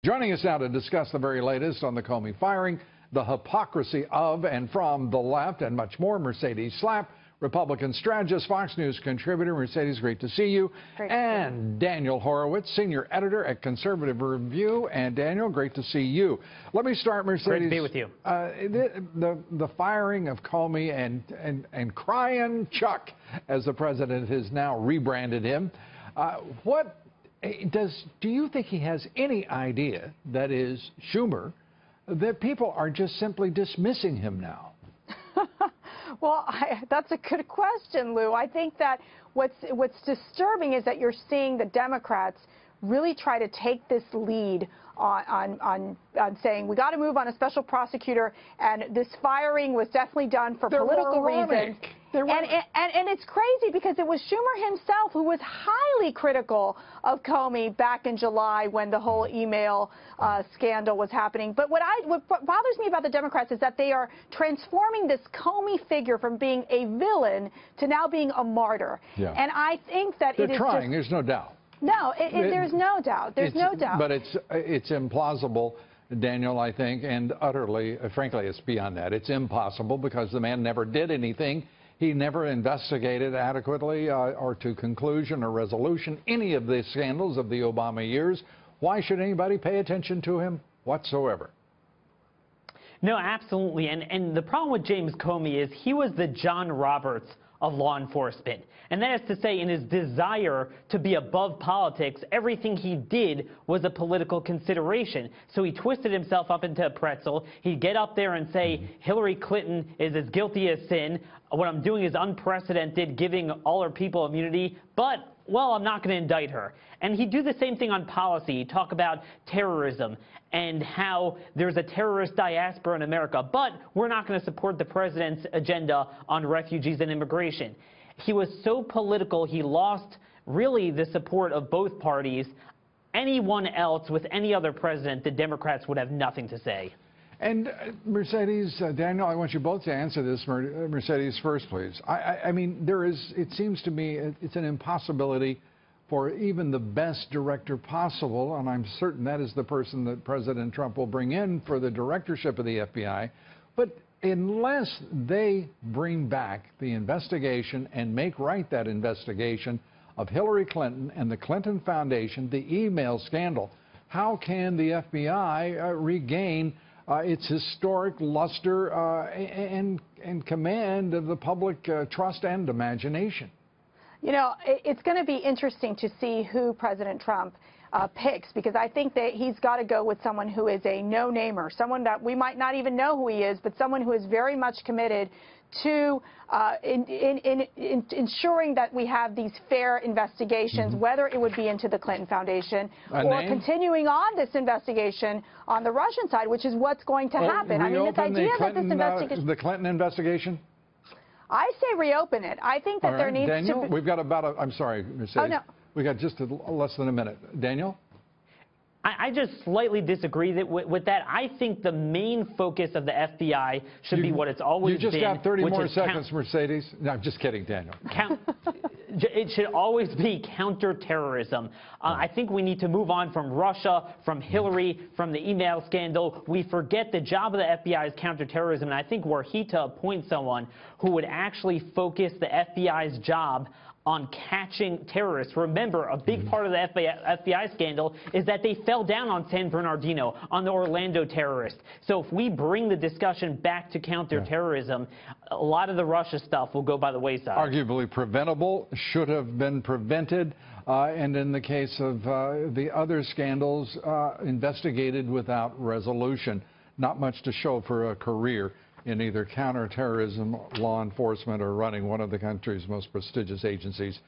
Joining us now to discuss the very latest on the Comey firing, the hypocrisy of and from the left, and much more, Mercedes Schlapp, Republican strategist, Fox News contributor. Mercedes, great to see you. And Daniel Horowitz, senior editor at Conservative Review. And Daniel, great to see you. Let me start, Mercedes. Great to be with you. The firing of Comey and Crying Chuck, as the president has now rebranded him. Do you think he has any idea, that is Schumer, that people are just simply dismissing him now? Well, that's a good question, Lou. I think that what's disturbing is that you're seeing the Democrats really try to take this lead on saying we got to move on a special prosecutor, and this firing was definitely done for political reasons. And it's crazy because it was Schumer himself who was highly critical of Comey back in July when the whole email scandal was happening. But what bothers me about the Democrats is that they are transforming this Comey figure from being a villain to now being a martyr. Yeah. And I think that they're trying. There's no doubt. No, there's no doubt. There's no doubt. But it's implausible, Daniel, I think, and utterly, frankly, it's beyond that. It's impossible because the man never did anything. He never investigated adequately or to conclusion or resolution any of the scandals of the Obama years. Why should anybody pay attention to him whatsoever? No, absolutely. And the problem with James Comey is he was the John Roberts of law enforcement. And that is to say, in his desire to be above politics, everything he did was a political consideration. So he twisted himself up into a pretzel. He'd get up there and say, Hillary Clinton is as guilty as sin. What I'm doing is unprecedented, giving all her people immunity. But, well, I'm not going to indict her. And he'd do the same thing on policy. He'd talk about terrorism and how there's a terrorist diaspora in America, but we're not going to support the president's agenda on refugees and immigration. He was so political, he lost really the support of both parties. Anyone else with any other president, the Democrats would have nothing to say. And Mercedes, Daniel, I want you both to answer this. Mercedes first, please. I mean, it seems to me it's an impossibility for even the best director possible, and I'm certain that is the person that President Trump will bring in for the directorship of the FBI. But unless they bring back the investigation and make right that investigation of Hillary Clinton and the Clinton Foundation, the email scandal, how can the FBI regain its historic luster and command of the public trust and imagination? You know, it's going to be interesting to see who President Trump picks, because I think that he's got to go with someone who is a no-namer, someone that we might not even know who he is, but someone who is very much committed to ensuring that we have these fair investigations, whether it would be into the Clinton Foundation or continuing on this investigation on the Russian side, which is what's going to happen. I mean, this idea that this investigation... the Clinton investigation? I say reopen it. I think that there needs Daniel, to be... we've got about I'm sorry, Mercedes. Oh, no. We've got just less than a minute. Daniel? I just slightly disagree with that. I think the main focus of the FBI should be what it's always been. You just got 30 more seconds, Mercedes. No, I'm just kidding, Daniel. It should always be counterterrorism. I think we need to move on from Russia, from Hillary, from the email scandal. We forget the job of the FBI is counterterrorism, and I think were he to appoint someone who would actually focus the FBI's job on catching terrorists. Remember, a big part of the FBI scandal is that they fell down on San Bernardino, on the Orlando terrorists. So if we bring the discussion back to counterterrorism, a lot of the Russia stuff will go by the wayside. Arguably preventable, should have been prevented, and in the case of the other scandals, investigated without resolution. Not much to show for a career in either counterterrorism, law enforcement, or running one of the country's most prestigious agencies.